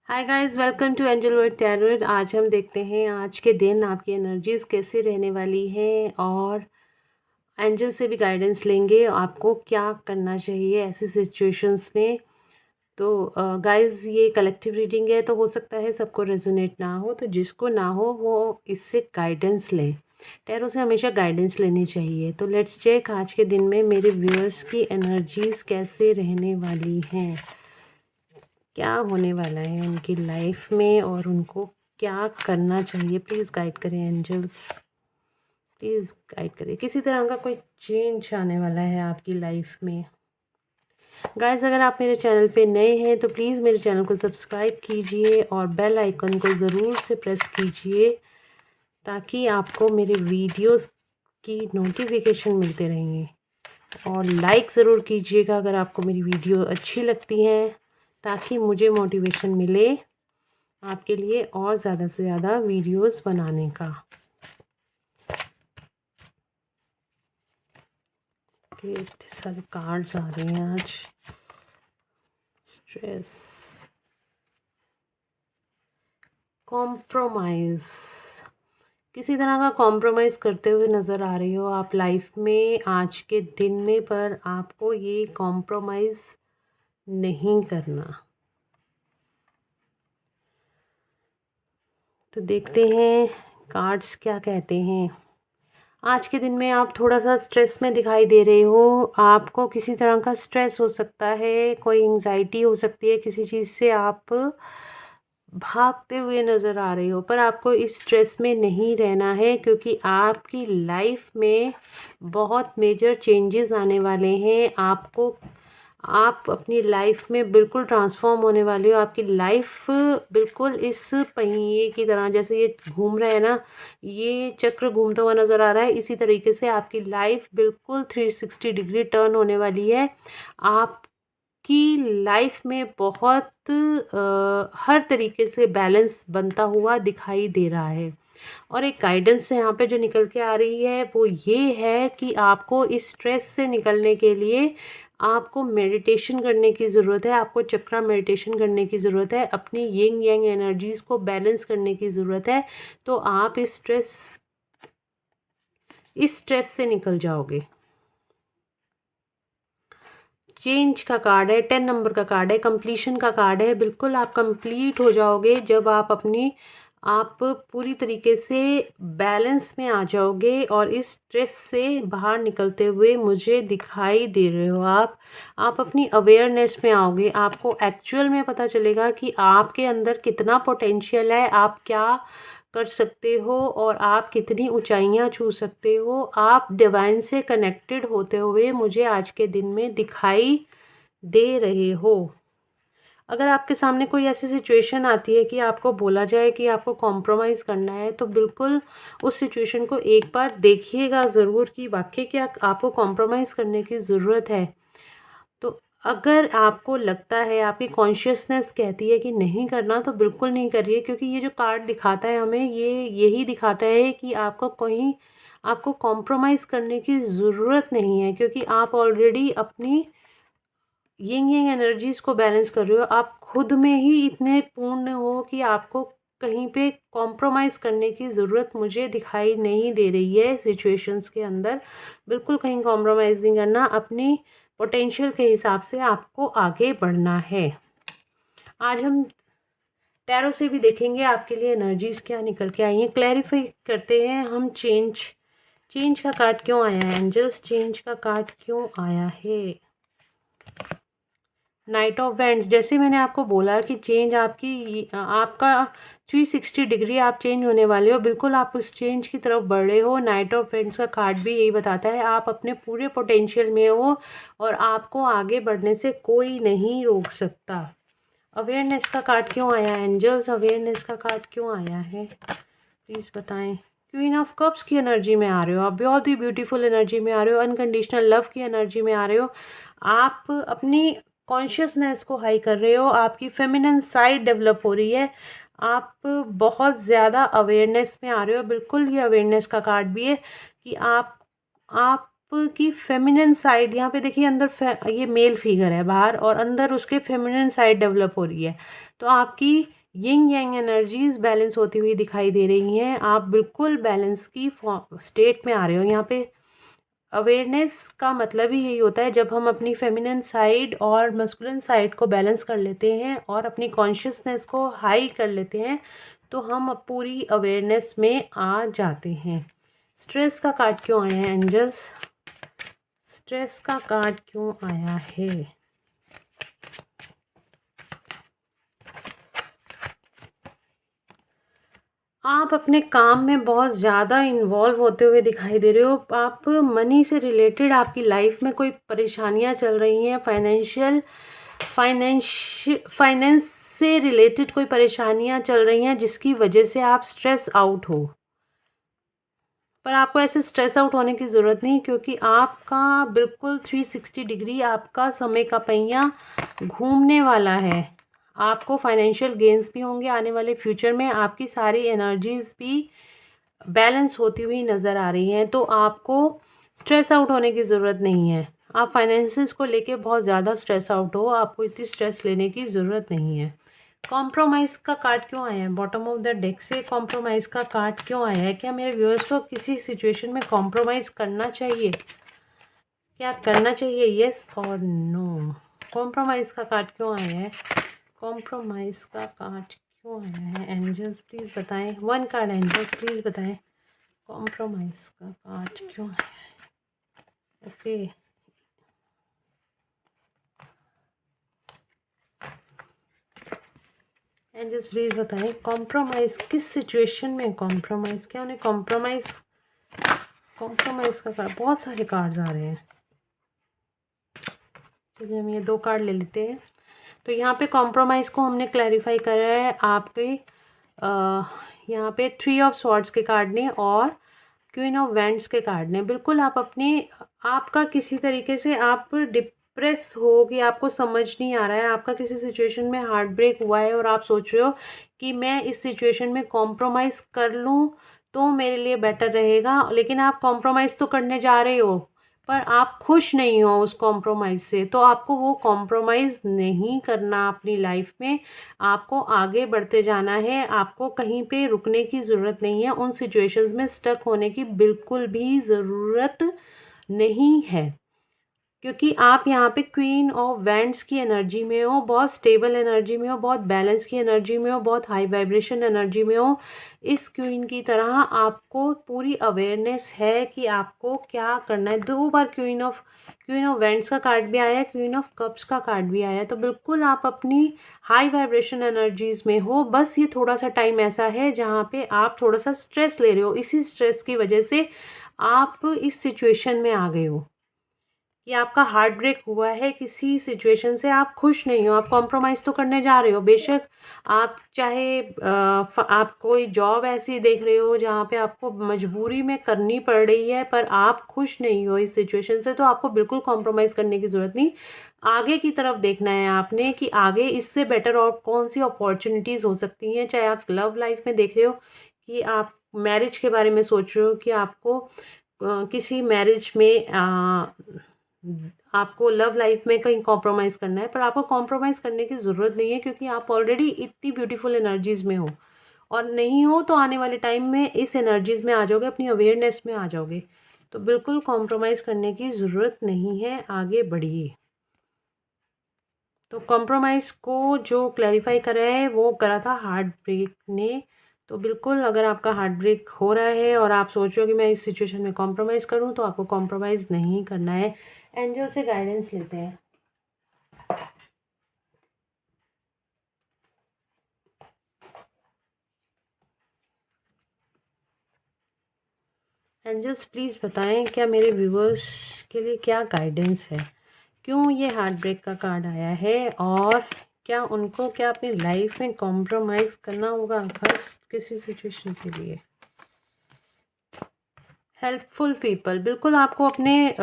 Hi guys, welcome to angel word tarot. आज हम देखते हैं आज के दिन आपकी एनर्जीज कैसे रहने वाली हैं और एंजल से भी गाइडेंस लेंगे आपको क्या करना चाहिए ऐसी सिचुएशंस में। तो गाइस, ये कलेक्टिव रीडिंग है, तो हो सकता है सबको रेजोनेट ना हो, तो जिसको ना हो वो इससे गाइडेंस लें। टैरो से हमेशा गाइडेंस लेनी चाहिए। तो लेट्स चेक आज के दिन में मेरे व्यूअर्स की एनर्जीज कैसे रहने वाली हैं, क्या होने वाला है उनकी लाइफ में और उनको क्या करना चाहिए। प्लीज़ गाइड करें एंजल्स, प्लीज़ गाइड करें। किसी तरह का कोई चेंज आने वाला है आपकी लाइफ में। गाइस, अगर आप मेरे चैनल पे नए हैं तो प्लीज़ मेरे चैनल को सब्सक्राइब कीजिए और बेल आइकन को ज़रूर से प्रेस कीजिए ताकि आपको मेरे वीडियोस की नोटिफिकेशन मिलते रहेंगे। और लाइक ज़रूर कीजिएगा अगर आपको मेरी वीडियो अच्छी लगती हैं, ताकि मुझे मोटिवेशन मिले आपके लिए और ज़्यादा से ज़्यादा वीडियोस बनाने का। इतने सारे कार्ड्स आ रहे हैं आज। स्ट्रेस, कॉम्प्रोमाइज़, किसी तरह का कॉम्प्रोमाइज़ करते हुए नज़र आ रही हो आप लाइफ में आज के दिन में, पर आपको ये कॉम्प्रोमाइज़ नहीं करना। तो देखते हैं कार्ड्स क्या कहते हैं। आज के दिन में आप थोड़ा सा स्ट्रेस में दिखाई दे रहे हो। आपको किसी तरह का स्ट्रेस हो सकता है, कोई एंग्जाइटी हो सकती है, किसी चीज़ से आप भागते हुए नज़र आ रहे हो, पर आपको इस स्ट्रेस में नहीं रहना है क्योंकि आपकी लाइफ में बहुत मेजर चेंजेस आने वाले हैं। आप अपनी लाइफ में बिल्कुल ट्रांसफॉर्म होने वाले हो। आपकी लाइफ बिल्कुल इस पहिए की तरह, जैसे ये घूम रहा है ना, ये चक्र घूमता हुआ नज़र आ रहा है, इसी तरीके से आपकी लाइफ बिल्कुल 360 डिग्री टर्न होने वाली है। आपकी लाइफ में बहुत हर तरीके से बैलेंस बनता हुआ दिखाई दे रहा है। और एक गाइडेंस यहाँ पे जो निकल के आ रही है वो ये है कि आपको इस स्ट्रेस से निकलने के लिए आपको मेडिटेशन करने की ज़रूरत है। आपको चक्रा मेडिटेशन करने की ज़रूरत है। अपनी यिंग यांग एनर्जीज़ को बैलेंस करने की ज़रूरत है। तो आप इस स्ट्रेस से निकल जाओगे। चेंज का कार्ड है, 10 नंबर का कार्ड है, कंप्लीशन का कार्ड है। बिल्कुल आप कंप्लीट हो जाओगे जब आप पूरी तरीके से बैलेंस में आ जाओगे और इस स्ट्रेस से बाहर निकलते हुए मुझे दिखाई दे रहे हो। आप अपनी अवेयरनेस में आओगे। आपको एक्चुअल में पता चलेगा कि आपके अंदर कितना पोटेंशियल है, आप क्या कर सकते हो और आप कितनी ऊंचाइयां छू सकते हो। आप डिवाइन से कनेक्टेड होते हुए मुझे आज के दिन में दिखाई दे रहे हो। अगर आपके सामने कोई ऐसी सिचुएशन आती है कि आपको बोला जाए कि आपको कॉम्प्रोमाइज़ करना है, तो बिल्कुल उस सिचुएशन को एक बार देखिएगा ज़रूर कि वाकई क्या आपको कॉम्प्रोमाइज़ करने की ज़रूरत है। तो अगर आपको लगता है, आपकी कॉन्शियसनेस कहती है कि नहीं करना, तो बिल्कुल नहीं करिए, क्योंकि ये जो कार्ड दिखाता है हमें, ये यही दिखाता है कि आपको कॉम्प्रोमाइज़ करने की ज़रूरत नहीं है, क्योंकि आप ऑलरेडी अपनी यिंग यांग एनर्जीज को बैलेंस कर रहे हो। आप खुद में ही इतने पूर्ण हो कि आपको कहीं पे कॉम्प्रोमाइज़ करने की ज़रूरत मुझे दिखाई नहीं दे रही है सिचुएशंस के अंदर। बिल्कुल कहीं कॉम्प्रोमाइज़ नहीं करना, अपनी पोटेंशियल के हिसाब से आपको आगे बढ़ना है। आज हम टैरो से भी देखेंगे आपके लिए एनर्जीज क्या निकल के आई हैं। क्लैरिफाई करते हैं हम चेंज का कार्ड क्यों आया है एंजल्स, चेंज का कार्ड क्यों आया है। नाइट ऑफ वैंड्स, जैसे मैंने आपको बोला कि चेंज आपका 360 डिग्री आप चेंज होने वाले हो। बिल्कुल आप उस चेंज की तरफ बढ़ रहे हो। नाइट ऑफ वैंड्स का कार्ड भी यही बताता है, आप अपने पूरे पोटेंशियल में हो और आपको आगे बढ़ने से कोई नहीं रोक सकता। अवेयरनेस का कार्ड क्यों आया एंजल्स, अवेयरनेस का कार्ड क्यों आया है प्लीज़ बताएं। क्वीन ऑफ कप्स की एनर्जी में आ रहे हो आप, बहुत ही ब्यूटीफुल एनर्जी में आ रहे हो, अनकंडीशनल लव की एनर्जी में आ रहे हो। आप अपनी कॉन्शियसनेस को हाई कर रहे हो, आपकी फेमिनिन साइड डेवलप हो रही है, आप बहुत ज़्यादा अवेयरनेस में आ रहे हो। बिल्कुल ये अवेयरनेस का कार्ड भी है कि आप आपकी फेमिनिन साइड यहाँ पे देखिए, अंदर ये मेल फिगर है बाहर, और अंदर उसके फेमिनिन साइड डेवलप हो रही है। तो आपकी यिंग यांग एनर्जीज बैलेंस होती हुई दिखाई दे रही हैं। आप बिल्कुल बैलेंस की स्टेट में आ रहे हो। यहाँ पे अवेयरनेस का मतलब ही यही होता है, जब हम अपनी फेमिनिन साइड और मस्कुलिन साइड को बैलेंस कर लेते हैं और अपनी कॉन्शियसनेस को हाई कर लेते हैं, तो हम पूरी अवेयरनेस में आ जाते हैं। स्ट्रेस का कार्ड क्यों आया है एंजल्स? स्ट्रेस का कार्ड क्यों आया है? आप अपने काम में बहुत ज़्यादा इन्वॉल्व होते हुए दिखाई दे रहे हो। आप मनी से रिलेटेड आपकी लाइफ में कोई परेशानियां चल रही हैं, फाइनेंस से रिलेटेड कोई परेशानियां चल रही हैं, जिसकी वजह से आप स्ट्रेस आउट हो। पर आपको ऐसे स्ट्रेस आउट होने की ज़रूरत नहीं, क्योंकि आपका बिल्कुल 360 डिग्री आपका समय का पहिया घूमने वाला है। आपको फाइनेंशियल गेन्स भी होंगे आने वाले फ्यूचर में। आपकी सारी एनर्जीज भी बैलेंस होती हुई नज़र आ रही हैं। तो आपको स्ट्रेस आउट होने की ज़रूरत नहीं है। आप फाइनेंसिस को लेके बहुत ज़्यादा स्ट्रेस आउट हो, आपको इतनी स्ट्रेस लेने की ज़रूरत नहीं है। कॉम्प्रोमाइज़ का कार्ड क्यों आया है? बॉटम ऑफ द डेक से कॉम्प्रोमाइज़ का कार्ड क्यों आया है? क्या मेरे व्यूअर्स को किसी सिचुएशन में कॉम्प्रोमाइज़ करना चाहिए? क्या करना चाहिए, येस और नो? कॉम्प्रोमाइज़ का कार्ड क्यों आया है? कॉम्प्रोमाइज़ का कार्ड क्यों आया है? एंजल्स प्लीज़ बताएं। वन कार्ड एंजल्स प्लीज़ बताएं, कॉम्प्रोमाइज़ का कार्ड क्यों आया है? ओके, एंजल्स प्लीज़ बताएं, कॉम्प्रोमाइज़ किस सिचुएशन में? कॉम्प्रोमाइज़ क्या उन्हें कॉम्प्रोमाइज़ का कार्ड, बहुत सारे कार्ड्स आ रहे हैं। चलिए हम ये 2 कार्ड ले लेते हैं। तो यहाँ पे कॉम्प्रोमाइज़ को हमने क्लैरिफाई करा है आपके यहाँ पे 3 ऑफ स्वॉर्ड्स के कार्ड ने और क्वीन ऑफ वैंड्स के कार्ड ने। बिल्कुल आप अपने, आपका किसी तरीके से आप डिप्रेस हो कि आपको समझ नहीं आ रहा है, आपका किसी सिचुएशन में हार्ट ब्रेक हुआ है और आप सोच रहे हो कि मैं इस सिचुएशन में कॉम्प्रोमाइज़ कर लूँ तो मेरे लिए बेटर रहेगा, लेकिन आप कॉम्प्रोमाइज़ तो करने जा रहे हो पर आप खुश नहीं हो उस कॉम्प्रोमाइज़ से। तो आपको वो कॉम्प्रोमाइज़ नहीं करना अपनी लाइफ में, आपको आगे बढ़ते जाना है। आपको कहीं पे रुकने की ज़रूरत नहीं है, उन सिचुएशंस में स्टक होने की बिल्कुल भी ज़रूरत नहीं है, क्योंकि आप यहाँ पे क्वीन ऑफ वैंड्स की एनर्जी में हो, बहुत स्टेबल एनर्जी में हो, बहुत बैलेंस की एनर्जी में हो, बहुत हाई वाइब्रेशन एनर्जी में हो। इस क्वीन की तरह आपको पूरी अवेयरनेस है कि आपको क्या करना है। 2 बार क्वीन ऑफ वैंड्स का कार्ड भी आया है, क्वीन ऑफ कप्स का कार्ड भी आया है। तो बिल्कुल आप अपनी हाई वाइब्रेशन एनर्जीज में हो। बस ये थोड़ा सा टाइम ऐसा है जहाँ पे आप थोड़ा सा स्ट्रेस ले रहे हो, इसी स्ट्रेस की वजह से आप इस सिचुएशन में आ गए हो कि आपका हार्ट ब्रेक हुआ है किसी सिचुएशन से, आप खुश नहीं हो, आप कॉम्प्रोमाइज़ तो करने जा रहे हो। बेशक आप चाहे आप कोई जॉब ऐसी देख रहे हो जहाँ पे आपको मजबूरी में करनी पड़ रही है, पर आप खुश नहीं हो इस सिचुएशन से, तो आपको बिल्कुल कॉम्प्रोमाइज़ करने की ज़रूरत नहीं। आगे की तरफ देखना है आपने कि आगे इससे बेटर और कौन सी अपॉर्चुनिटीज़ हो सकती हैं। चाहे आप लव लाइफ में देख रहे हो कि आप मैरिज के बारे में सोच रहे हो कि आपको किसी मैरिज में आपको लव लाइफ में कहीं कॉम्प्रोमाइज़ करना है, पर आपको कॉम्प्रोमाइज़ करने की ज़रूरत नहीं है, क्योंकि आप ऑलरेडी इतनी ब्यूटीफुल एनर्जीज़ में हो। और नहीं हो तो आने वाले टाइम में इस एनर्जीज़ में आ जाओगे, अपनी अवेयरनेस में आ जाओगे। तो बिल्कुल कॉम्प्रोमाइज़ करने की ज़रूरत नहीं है, आगे बढ़िए। तो कॉम्प्रोमाइज़ को जो क्लैरिफाई करा है वो करा था हार्ट ब्रेक ने। तो बिल्कुल अगर आपका हार्ट ब्रेक हो रहा है और आप सोच रहे हो कि मैं इस सिचुएशन में कॉम्प्रोमाइज़ करूं, तो आपको कॉम्प्रोमाइज़ नहीं करना है। एंजल से गाइडेंस लेते हैं। एंजल्स प्लीज़ बताएं क्या मेरे व्यूअर्स के लिए क्या गाइडेंस है, क्यों ये हार्ट ब्रेक का कार्ड आया है, और क्या उनको क्या अपनी लाइफ में कॉम्प्रोमाइज़ करना होगा हर किसी सिचुएशन के लिए। हेल्पफुल पीपल, बिल्कुल आपको अपने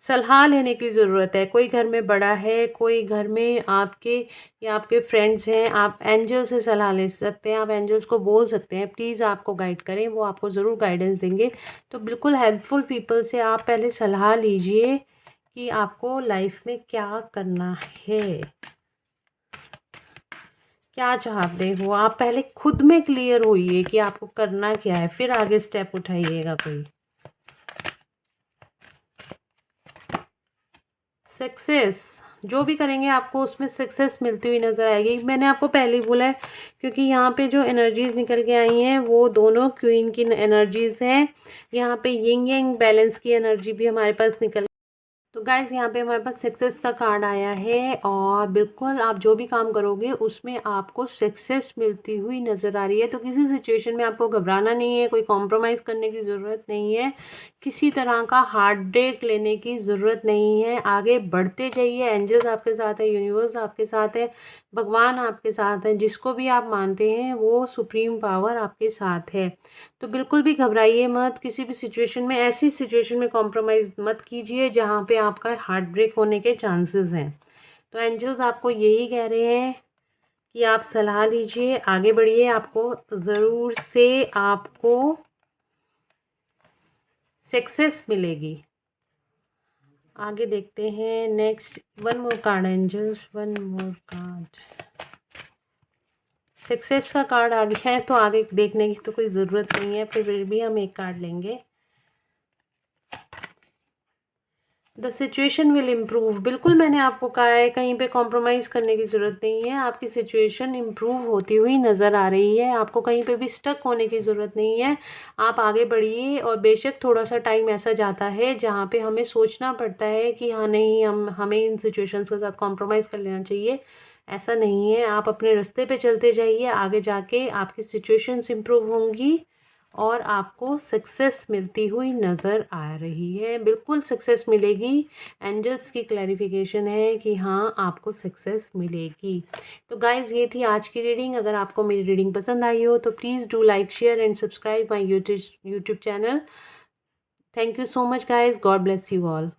सलाह लेने की ज़रूरत है। कोई घर में बड़ा है, कोई घर में आपके या आपके फ्रेंड्स हैं, आप एंजल से सलाह ले सकते हैं। आप एंजल्स को बोल सकते हैं प्लीज़ आपको गाइड करें, वो आपको ज़रूर गाइडेंस देंगे। तो बिल्कुल हेल्पफुल पीपल से आप पहले सलाह लीजिए कि आपको लाइफ में क्या करना है, क्या चाहते हो। आप पहले खुद में क्लियर होइए कि आपको करना क्या है, फिर आगे स्टेप उठाइएगा कोई। सक्सेस जो भी करेंगे आपको उसमें सक्सेस मिलती हुई नज़र आएगी। मैंने आपको पहले ही बोला है, क्योंकि यहाँ पे जो एनर्जीज़ निकल के आई हैं वो दोनों क्वीन की एनर्जीज़ हैं। यहाँ पे यिंग यांग बैलेंस की एनर्जी भी हमारे पास निकल। तो गाइज़ यहाँ पे हमारे पास सक्सेस का कार्ड आया है और बिल्कुल आप जो भी काम करोगे उसमें आपको सक्सेस मिलती हुई नज़र आ रही है। तो किसी सिचुएशन में आपको घबराना नहीं है, कोई कॉम्प्रोमाइज़ करने की ज़रूरत नहीं है, किसी तरह का हार्ट ब्रेक लेने की ज़रूरत नहीं है। आगे बढ़ते जाइए, एंजल्स आपके साथ है, यूनिवर्स आपके साथ है, भगवान आपके साथ है, जिसको भी आप मानते हैं वो सुप्रीम पावर आपके साथ है। तो बिल्कुल भी घबराइए मत, किसी भी सिचुएशन में, ऐसी सिचुएशन में कॉम्प्रोमाइज़ मत कीजिए जहाँ पे आपका हार्ट ब्रेक होने के चांसेस हैं। तो एंजल्स आपको यही कह रहे हैं कि आप सलाह लीजिए, आगे बढ़िए, आपको ज़रूर से आपको सक्सेस मिलेगी। आगे देखते हैं next, one more card angels, one more card. Success का कार्ड आ गया है तो आगे देखने की तो कोई ज़रूरत नहीं है, फिर भी हम एक कार्ड लेंगे। द सिचुएशन विल इम्प्रूव, बिल्कुल मैंने आपको कहा है कहीं पे कॉम्प्रोमाइज़ करने की ज़रूरत नहीं है। आपकी सिचुएशन इम्प्रूव होती हुई नज़र आ रही है, आपको कहीं पे भी स्टक होने की ज़रूरत नहीं है। आप आगे बढ़िए और बेशक थोड़ा सा टाइम ऐसा जाता है जहाँ पे हमें सोचना पड़ता है कि हाँ नहीं, हमें इन सिचुएशंस के साथ कॉम्प्रोमाइज़ कर लेना चाहिए। ऐसा नहीं है, आप अपने रास्ते पे चलते जाइए, आगे जाके आपकी सिचुएशंस इम्प्रूव होंगी और आपको सक्सेस मिलती हुई नज़र आ रही है। बिल्कुल सक्सेस मिलेगी, एंजल्स की क्लैरिफिकेशन है कि हाँ आपको सक्सेस मिलेगी। तो गाइज़ ये थी आज की रीडिंग। अगर आपको मेरी रीडिंग पसंद आई हो तो please do like, share and subscribe my YouTube channel. Thank you so much guys, God bless you all.